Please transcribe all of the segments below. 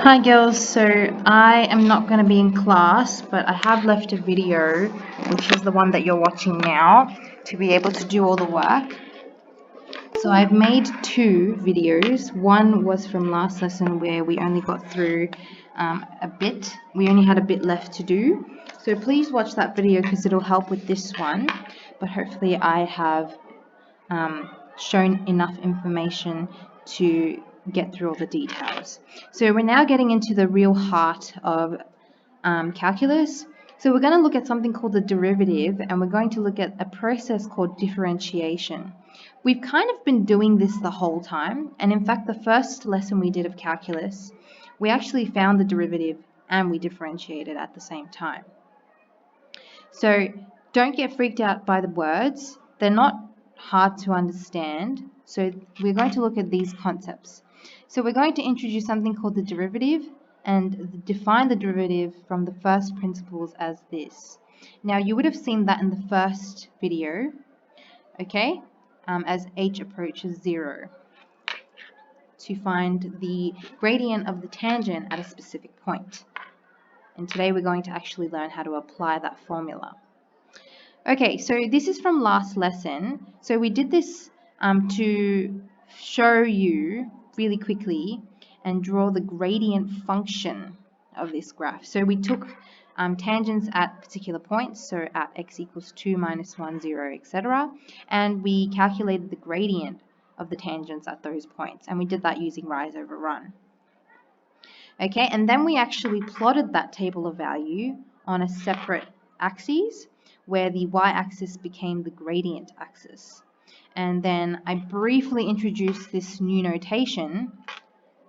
Hi girls, so I am not going to be in class, but I have left a video, which is the one that you're watching now, to be able to do all the work. So I've made two videos. One was from last lesson where we only got through a bit. We only had a bit left to do. So please watch that video because it'll help with this one. But hopefully I have shown enough information to get through all the details. So we're now getting into the real heart of calculus. So we're going to look at something called the derivative, and we're going to look at a process called differentiation. We've kind of been doing this the whole time, and in fact the first lesson we did of calculus, we actually found the derivative and we differentiated at the same time. So don't get freaked out by the words. They're not hard to understand. So we're going to look at these concepts. So we're going to introduce something called the derivative and define the derivative from the first principles as this. Now you would have seen that in the first video, okay, as h approaches 0, to find the gradient of the tangent at a specific point. And today we're going to actually learn how to apply that formula. Okay, so this is from last lesson. So we did this to show you really quickly and draw the gradient function of this graph. So we took tangents at particular points, so at x equals 2, minus 1, 0, etc. And we calculated the gradient of the tangents at those points. And we did that using rise over run. Okay, and then we actually plotted that table of value on a separate axis, where the y-axis became the gradient axis. And then I briefly introduced this new notation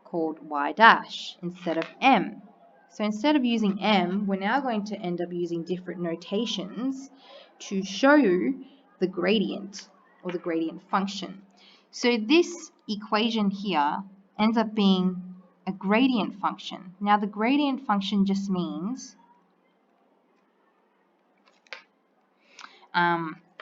called y dash instead of m. So instead of using m, we're now going to end up using different notations to show you the gradient or the gradient function. So this equation here ends up being a gradient function. Now the gradient function just means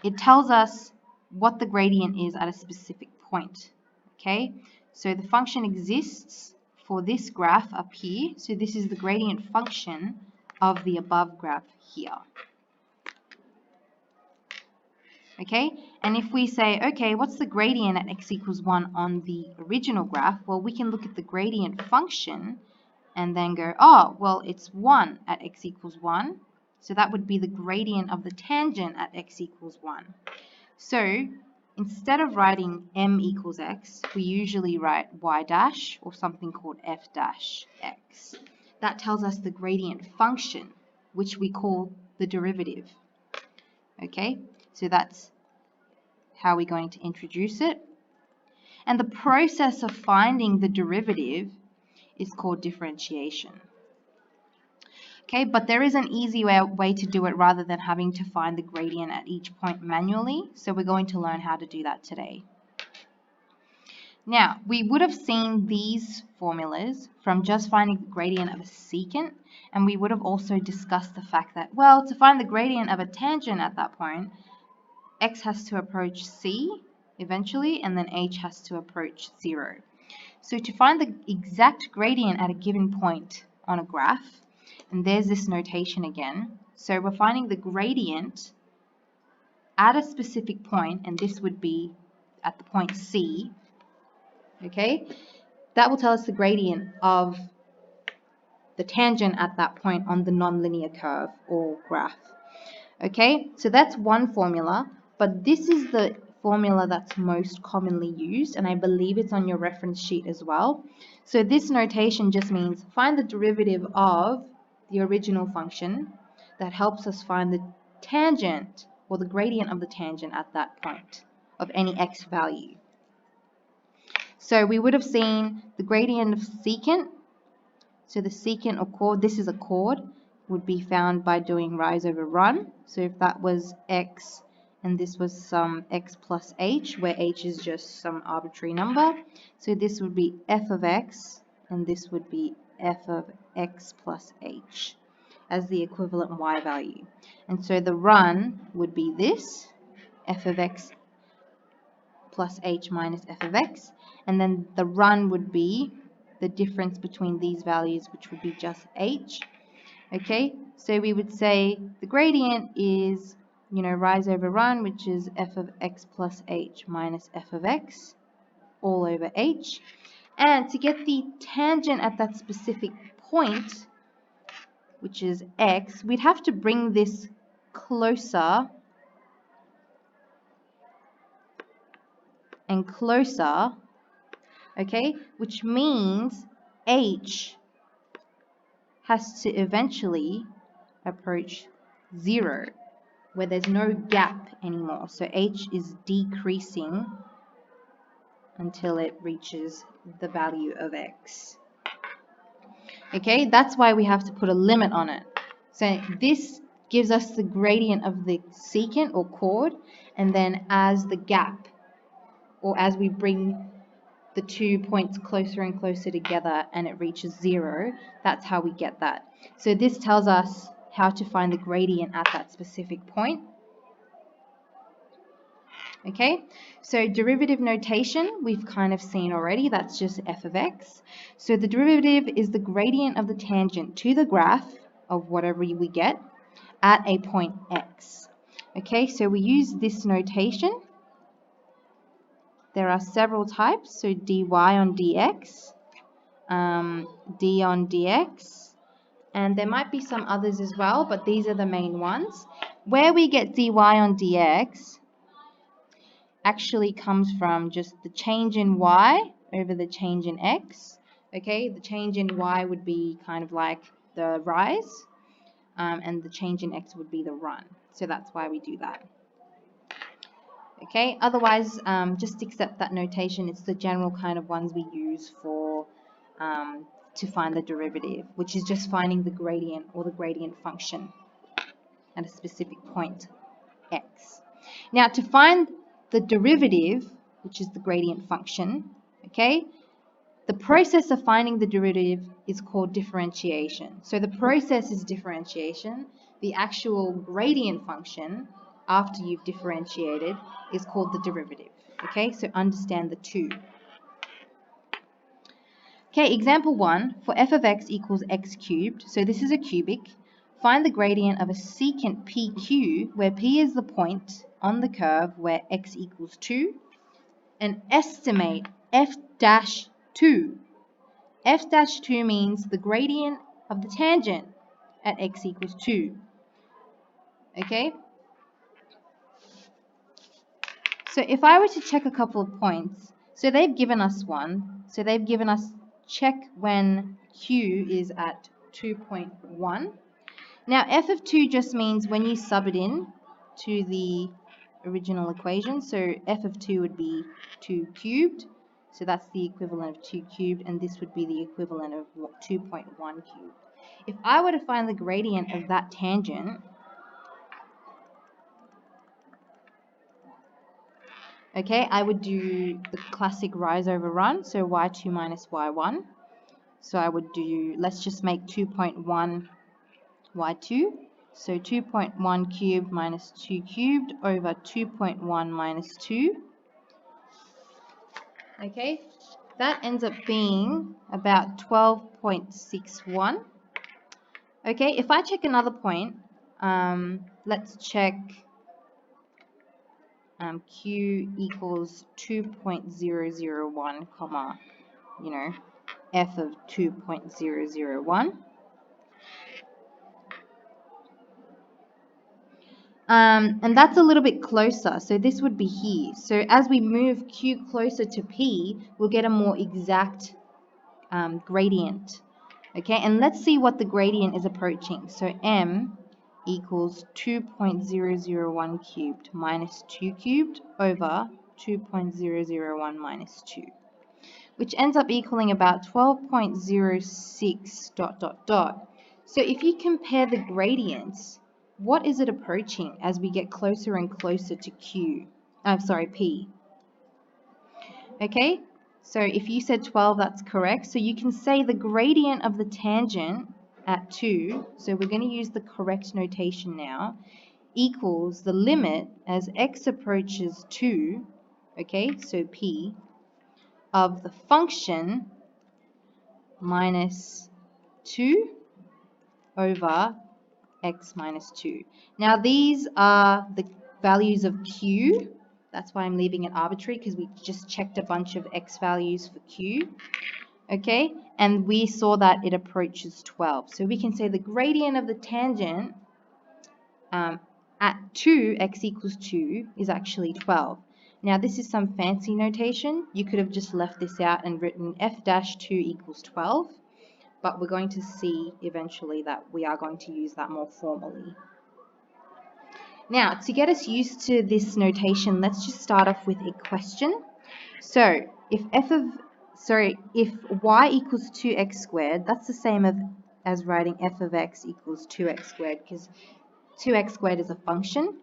it tells us what the gradient is at a specific point. Okay, so the function exists for this graph up here. So this is the gradient function of the above graph here. Okay, and if we say, okay, what's the gradient at x equals 1 on the original graph? Well, we can look at the gradient function and then go, oh, well, it's 1 at x equals 1. So that would be the gradient of the tangent at x equals 1. So instead of writing m equals x, we usually write y dash or something called f dash x. That tells us the gradient function, which we call the derivative. Okay, so that's how we're going to introduce it. And the process of finding the derivative is called differentiation. Okay, but there is an easy way to do it rather than having to find the gradient at each point manually. So we're going to learn how to do that today. Now, we would have seen these formulas from just finding the gradient of a secant, and we would have also discussed the fact that, well, to find the gradient of a tangent at that point, x has to approach c eventually, and then h has to approach 0. So to find the exact gradient at a given point on a graph, and there's this notation again, so we're finding the gradient at a specific point, and this would be at the point C, okay? That will tell us the gradient of the tangent at that point on the nonlinear curve or graph. Okay, so that's one formula, but this is the formula that's most commonly used, and I believe it's on your reference sheet as well. So this notation just means find the derivative of the original function that helps us find the tangent or the gradient of the tangent at that point of any x value. So we would have seen the gradient of secant. So the secant or chord, this is a chord, would be found by doing rise over run. So if that was x and this was some x plus h, where h is just some arbitrary number, so this would be f of x and this would be f of x plus h as the equivalent y value. And so the run would be this, f of x plus h minus f of x, and then the run would be the difference between these values, which would be just h. Okay, so we would say the gradient is, rise over run, which is f of x plus h minus f of x all over h. And to get the tangent at that specific point, which is x, we'd have to bring this closer and closer, okay, which means h has to eventually approach 0, where there's no gap anymore. So h is decreasing until it reaches the value of x. Okay, that's why we have to put a limit on it. So this gives us the gradient of the secant or chord, and then as the gap, or as we bring the 2 points closer and closer together and it reaches 0, that's how we get that. So this tells us how to find the gradient at that specific point. Okay, so derivative notation we've kind of seen already, that's just f of x. So the derivative is the gradient of the tangent to the graph of whatever we get at a point x. Okay, so we use this notation. There are several types, so dy on dx, d on dx, and there might be some others as well, but these are the main ones. Where we get dy on dx actually comes from just the change in y over the change in x. Okay, the change in y would be kind of like the rise, and the change in x would be the run. So that's why we do that. Okay, otherwise, just accept that notation. It's the general kind of ones we use for to find the derivative, which is just finding the gradient or the gradient function at a specific point x. Now, to find the derivative, which is the gradient function, okay, the process of finding the derivative is called differentiation. So the process is differentiation. The actual gradient function, after you've differentiated, is called the derivative. Okay, so understand the two. Okay, example 1, for f of x equals x cubed, so this is a cubic, find the gradient of a secant PQ, where P is the point on the curve where x equals 2, and estimate f dash 2. F dash 2 means the gradient of the tangent at x equals 2. Okay? So if I were to check a couple of points, so they've given us one, so they've given us check when q is at 2.1. Now f of 2 just means when you sub it in to the original equation, so f of 2 would be 2 cubed, so that's the equivalent of 2 cubed, and this would be the equivalent of 2.1 cubed. If I were to find the gradient of that tangent, okay, I would do the classic rise over run, so y2 minus y1. So I would do, let's just make 2.1 y2. So 2.1 cubed minus 2 cubed over 2.1 minus 2. Okay, that ends up being about 12.61. Okay, if I check another point, let's check q equals 2.001, comma, f of 2.001. And that's a little bit closer, so this would be here. So as we move q closer to p, we'll get a more exact gradient. Okay, and let's see what the gradient is approaching. So m equals 2.001 cubed minus 2 cubed over 2.001 minus 2, which ends up equaling about 12.06 dot dot dot. So if you compare the gradients, what is it approaching as we get closer and closer to P? Okay, so if you said 12, that's correct. So you can say the gradient of the tangent at 2, so we're going to use the correct notation now, equals the limit as x approaches 2, okay, so P, of the function minus 2 over x minus 2. Now these are the values of q. That's why I'm leaving it arbitrary, because we just checked a bunch of x values for q. Okay, and we saw that it approaches 12. So we can say the gradient of the tangent at 2, x equals 2, is actually 12. Now this is some fancy notation. You could have just left this out and written f dash 2 equals 12, but we're going to see eventually that we are going to use that more formally. Now, to get us used to this notation, let's just start off with a question. So, if y equals 2x squared, that's the same as writing f of x equals 2x squared, because 2x squared is a function.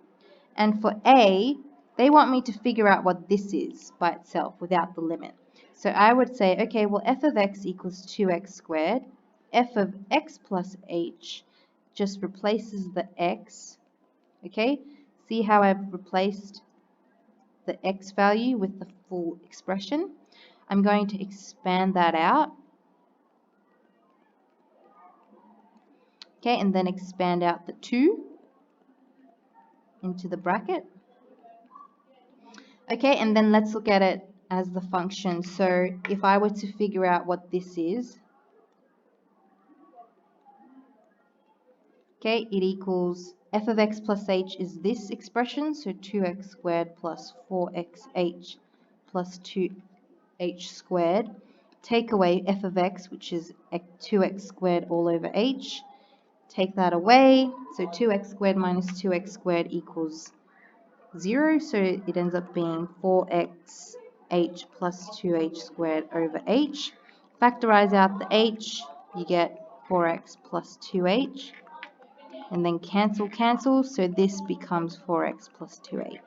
And for a, they want me to figure out what this is by itself without the limit. So I would say, okay, well, f of x equals 2x squared. F of x plus h just replaces the x. Okay, see how I've replaced the x value with the full expression? I'm going to expand that out. Okay, and then expand out the 2 into the bracket. Okay, and then let's look at it as the function. So if I were to figure out what this is, okay, it equals f of x plus h is this expression, so 2x squared plus 4xh plus 2h squared. Take away f of x, which is 2x squared all over h. Take that away, so 2x squared minus 2x squared equals 0, so it ends up being 4xh plus 2h squared over h. Factorize out the h, you get 4x plus 2h, and then cancel, so this becomes 4x plus 2h.